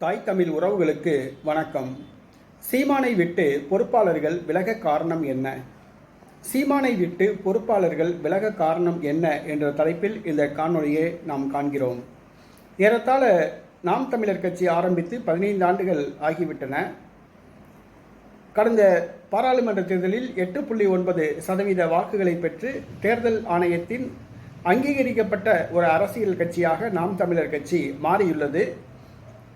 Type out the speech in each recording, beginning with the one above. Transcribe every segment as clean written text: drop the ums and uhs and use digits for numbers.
தாய் தமிழ் உறவுகளுக்கு வணக்கம். சீமானை விட்டு பொறுப்பாளர்கள் விலக காரணம் என்ன? சீமானை விட்டு பொறுப்பாளர்கள் விலக காரணம் என்ன என்ற தலைப்பில் இந்த காணொளியை நாம் காண்கிறோம். ஏறத்தாழ நாம் தமிழர் கட்சி ஆரம்பித்து 15 ஆண்டுகள் ஆகிவிட்டன. கடந்த பாராளுமன்ற தேர்தலில் 8.9% வாக்குகளை பெற்று தேர்தல் ஆணையத்தின் அங்கீகரிக்கப்பட்ட ஒரு அரசியல் கட்சியாக நாம் தமிழர் கட்சி மாறியுள்ளது.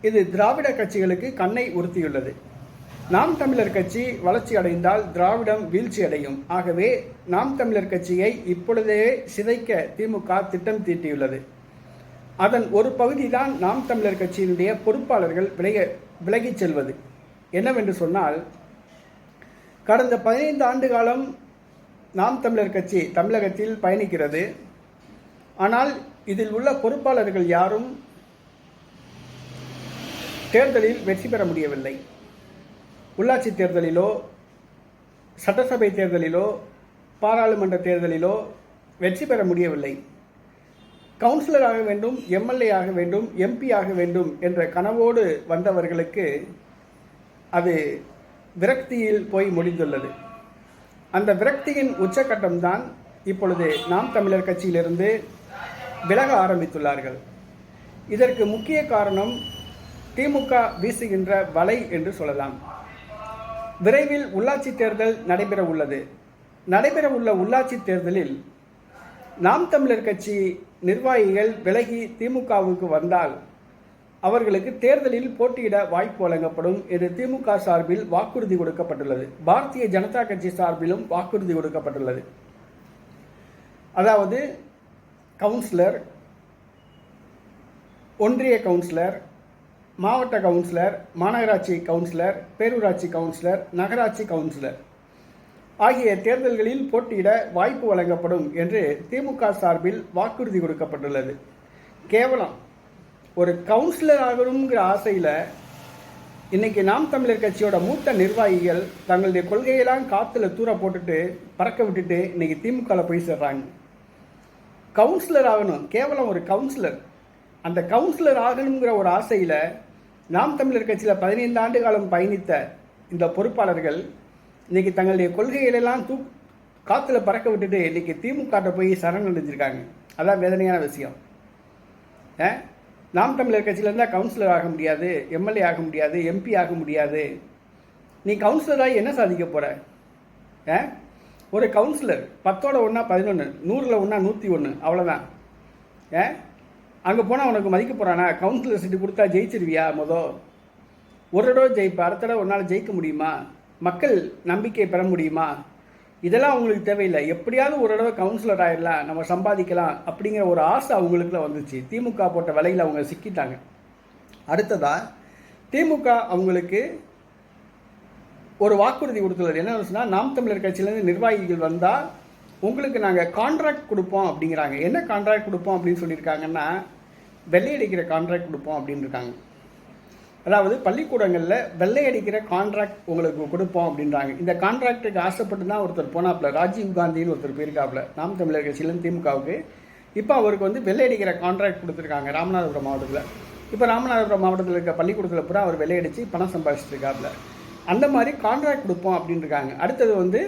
இது திராவிட கட்சிகளுக்கு கண்ணை உறுத்தியுள்ளது. நாம் தமிழர் கட்சி வளர்ச்சி அடைந்தால் திராவிடம் வீழ்ச்சி அடையும். ஆகவே நாம் தமிழர் கட்சியை இப்பொழுதே சிதைக்க திமுக திட்டம் தீட்டியுள்ளது. அதன் ஒரு பகுதிதான் நாம் தமிழர் கட்சியினுடைய பொறுப்பாளர்கள் விலகிச் செல்வது. என்னவென்று சொன்னால், கடந்த 15 ஆண்டு காலம் நாம் தமிழர் கட்சி தமிழகத்தில் பயணிக்கிறது. ஆனால் இதில் உள்ள பொறுப்பாளர்கள் யாரும் தேர்தலில் வெற்றி பெற முடியவில்லை. உள்ளாட்சி தேர்தலிலோ, சட்டசபை தேர்தலிலோ, பாராளுமன்ற தேர்தலிலோ வெற்றி பெற முடியவில்லை. கவுன்சிலர் ஆக வேண்டும், எம்எல்ஏ ஆக வேண்டும், எம்பி ஆக வேண்டும் என்ற கனவோடு வந்தவர்களுக்கு அது விரக்தியில் போய் முடிந்துள்ளது. அந்த விரக்தியின் உச்சக்கட்டம்தான் இப்பொழுது நாம் தமிழர் கட்சியிலிருந்து விலக ஆரம்பித்துள்ளார்கள். இதற்கு முக்கிய காரணம் திமுக வீசுகின்ற வலை என்று சொல்லலாம். விரைவில் உள்ளாட்சி தேர்தல் நடைபெற உள்ள உள்ளாட்சி தேர்தலில் நாம் தமிழர் கட்சி நிர்வாகிகள் விலகி திமுகவுக்கு வந்தால் அவர்களுக்கு தேர்தலில் போட்டியிட வாய்ப்பு வழங்கப்படும் என்று திமுக சார்பில் வாக்குறுதி கொடுக்கப்பட்டுள்ளது. பாரதிய ஜனதா கட்சி சார்பிலும் வாக்குறுதி கொடுக்கப்பட்டுள்ளது. அதாவது கவுன்சிலர், ஒன்றிய கவுன்சிலர், மாவட்ட கவுன்சிலர், மாநகராட்சி கவுன்சிலர், பேரூராட்சி கவுன்சிலர், நகராட்சி கவுன்சிலர் ஆகிய தேர்தல்களில் போட்டியிட வாய்ப்பு வழங்கப்படும் என்று திமுக சார்பில் வாக்குறுதி கொடுக்கப்பட்டுள்ளது. கேவலம் ஒரு கவுன்சிலர் ஆகணுங்கிற ஆசையில் இன்னைக்கு நாம் தமிழர் கட்சியோட மூத்த நிர்வாகிகள் தங்களுடைய கொள்கையெல்லாம் காற்றுல தூர போட்டுட்டு பறக்க விட்டுட்டு இன்னைக்கு திமுகவில் போய் சேர்றாங்க. கவுன்சிலர் ஆகணும், கேவலம் ஒரு கவுன்சிலர். அந்த கவுன்சிலர் ஆகணுங்கிற ஒரு ஆசையில் நாம் தமிழர் கட்சியில் 15 ஆண்டு காலம் பயணித்த இந்த பொறுப்பாளர்கள் இன்னைக்கு தங்களுடைய கொள்கைகளெல்லாம் காற்றுல பறக்க விட்டுட்டு இன்னைக்கு திமுக போய் சரணடைஞ்சிருக்காங்க. அதான் வேதனையான விஷயம். நாம் தமிழர் கட்சியில் இருந்தால் கவுன்சிலர் ஆக முடியாது, எம்எல்ஏ ஆக முடியாது, எம்பி ஆக முடியாது. நீ கவுன்சிலராக என்ன சாதிக்க போகிற? ஒரு கவுன்சிலர் 10ஓட 1 11, 100ல் 1 101, அவ்வளோதான். அங்கே போனால் உனக்கு மதிக்க போகிறானா? கவுன்சிலர் சீட்டு கொடுத்தா ஜெயிச்சிருவியா? ஒரு தடவை ஜெயிப்ப, அடுத்த தடவை உன்னால் ஜெயிக்க முடியுமா? மக்கள் நம்பிக்கை பெற முடியுமா? இதெல்லாம் அவங்களுக்கு தேவையில்லை. எப்படியாவது ஒரு தடவை கவுன்சிலர் ஆகிடலாம், நம்ம சம்பாதிக்கலாம் அப்படிங்கிற ஒரு ஆசை அவங்களுக்குள்ள வந்துச்சு. திமுக போட்ட விலையில் அவங்க சிக்கிட்டாங்க. அடுத்ததா திமுக அவங்களுக்கு ஒரு வாக்குறுதி கொடுத்துள்ளது. என்ன சொன்னால், நாம் தமிழர் கட்சியிலேருந்து நிர்வாகிகள் வந்தால் உங்களுக்கு நாங்கள் கான்ட்ராக்ட் கொடுப்போம் அப்படிங்கிறாங்க. என்ன கான்ட்ராக்ட் கொடுப்போம் அப்படின்னு சொல்லியிருக்காங்கன்னா, வெள்ளை அடிக்கிற கான்ட்ராக்ட் கொடுப்போம் அப்படின்னு இருக்காங்க. அதாவது பள்ளிக்கூடங்களில் வெள்ளை அடிக்கிற கான்ட்ராக்ட் உங்களுக்கு கொடுப்போம் அப்படின்றாங்க. இந்த கான்ட்ராக்டுக்கு ஆசைப்பட்டு தான் ஒருத்தர் போனாப்புல, ராஜீவ் காந்தின்னு ஒருத்தர் போயிருக்காப்புல நாம் தமிழர் கட்சியிலேருந்து திமுகவுக்கு. இப்போ அவருக்கு வெள்ளை அடிக்கிற கான்ட்ராக்ட் கொடுத்துருக்காங்க ராமநாதபுரம் மாவட்டத்தில். இப்போ ராமநாதபுரம் மாவட்டத்தில் இருக்க பள்ளிக்கூடத்தில் பூரா அவர் வெள்ளை அடித்து பணம் சம்பாதிச்சுட்டு இருக்காப்புல. அந்த மாதிரி கான்ட்ராக்ட் கொடுப்போம் அப்படின்னு இருக்காங்க. அடுத்தது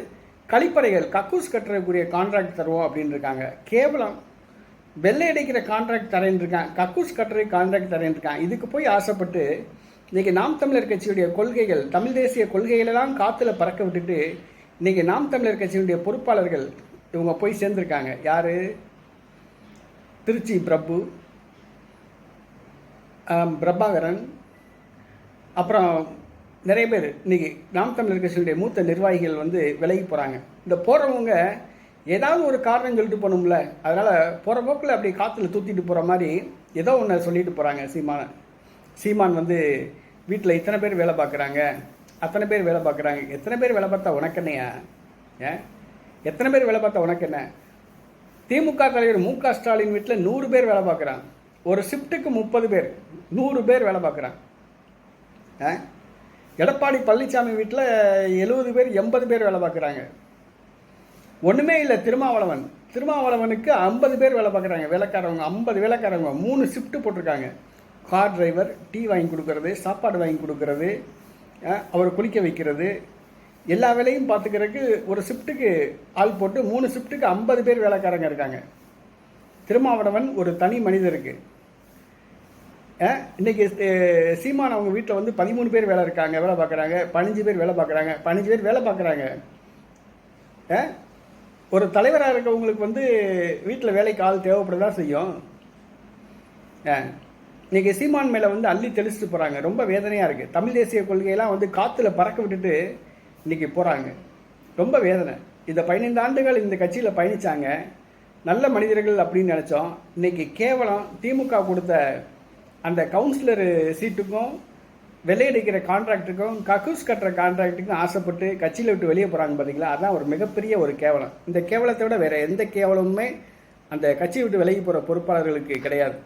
கழிப்பறைகள், கக்கூஸ் கட்டுறக்கூடிய கான்ட்ராக்ட் தருவோம் அப்படின்னு இருக்காங்க. கேவலம் வெள்ளை அடிக்கிற கான்ட்ராக்ட் தரேன் இருக்கான், கக்கூஸ் கட்டுற கான்ட்ராக்ட் தரேன் இருக்கான். இதுக்கு போய் ஆசைப்பட்டு இன்னைக்கு நாம் தமிழர் கட்சியுடைய கொள்கைகள், தமிழ் தேசிய கொள்கைகளெல்லாம் காற்றுல பறக்க விட்டுட்டு இன்னைக்கு நாம் தமிழர் கட்சியினுடைய பொறுப்பாளர்கள் இவங்க போய் சேர்ந்துருக்காங்க. யார்? திருச்சி பிரபாகரன், அப்புறம் நிறைய பேர் இன்னைக்கு நாம் தமிழர் கட்சியினுடைய மூத்த நிர்வாகிகள் விலகி போகிறாங்க. இந்த போகிறவங்க ஏதாவது ஒரு காரணம் சொல்லிட்டு போகணும்ல, அதனால் போகிற போக்கில் அப்படி காற்றுல தூத்திட்டு போகிற மாதிரி ஏதோ ஒன்று சொல்லிட்டு போகிறாங்க. சீமான் வீட்டில் இத்தனை பேர் வேலை பார்க்குறாங்க, அத்தனை பேர் வேலை பார்க்குறாங்க. எத்தனை பேர் வேலை பார்த்தா உனக்கு என்னையா? எத்தனை பேர் வேலை பார்த்தா உனக்கு என்ன? திமுக தலைவர் மு.க. ஸ்டாலின் வீட்டில் 100 பேர் வேலை பார்க்குறான். ஒரு ஷிஃப்ட்டுக்கு 30 பேர், 100 பேர் வேலை பார்க்குறான். எடப்பாடி பழனிசாமி வீட்டில் 70 பேர் 80 பேர் வேலை பார்க்குறாங்க. ஒன்றுமே இல்லை. திருமாவளவனுக்கு 50 பேர் வேலை பார்க்குறாங்க. வேலைக்காரவங்க 50 வேலைக்காரவங்க 3 ஷிஃப்ட் போட்டிருக்காங்க. கார் டிரைவர், டீ வாங்கி கொடுக்கறது, சாப்பாடு வாங்கி கொடுக்கறது, அவர் குளிக்க வைக்கிறது, எல்லா வேலையும் பார்த்துக்கிறதுக்கு ஒரு ஷிஃப்ட்டுக்கு ஆள் போட்டு 3 ஷிஃப்ட்டுக்கு 50 பேர் வேலைக்காரங்க இருக்காங்க. திருமாவளவன் ஒரு தனி மனிதருக்கு. இன்றைக்கி சீமான் அவங்க வீட்டில் வந்து 13 பேர் வேலை பார்க்குறாங்க, 15 பேர் வேலை பார்க்குறாங்க. ஒரு தலைவராக இருக்கவங்களுக்கு வந்து வீட்டில் வேலைக்கு ஆள் தேவைப்படதான் செய்யும். இன்றைக்கி சீமான் மேலே வந்து அள்ளி தெளிச்சுட்டு போகிறாங்க. ரொம்ப வேதனையாக இருக்குது. தமிழ் தேசிய கொள்கையெல்லாம் வந்து காற்றுல பறக்க விட்டுட்டு இன்றைக்கி போகிறாங்க. ரொம்ப வேதனை. இந்த 15 ஆண்டுகள் இந்த கட்சியில் பயணித்தாங்க, நல்ல மனிதர்கள் அப்படின்னு நினச்சோம். இன்றைக்கி கேவலம் திமுக கொடுத்த அந்த கவுன்சிலர் சீட்டுக்கும் வெள்ளையடிக்கிற கான்ட்ராக்டுக்கும் கக்கூஸ் கட்டுற கான்ட்ராக்டுக்கும் ஆசைப்பட்டு கட்சியில் விட்டு வெளியே போகிறாங்க பார்த்தீங்களா? அதுதான் ஒரு மிகப்பெரிய ஒரு கேவலம். இந்த கேவலத்தை விட வேறு எந்த கேவலமுமே அந்த கட்சியை விட்டு விலகி போகிற பொறுப்பாளர்களுக்கு கிடையாது.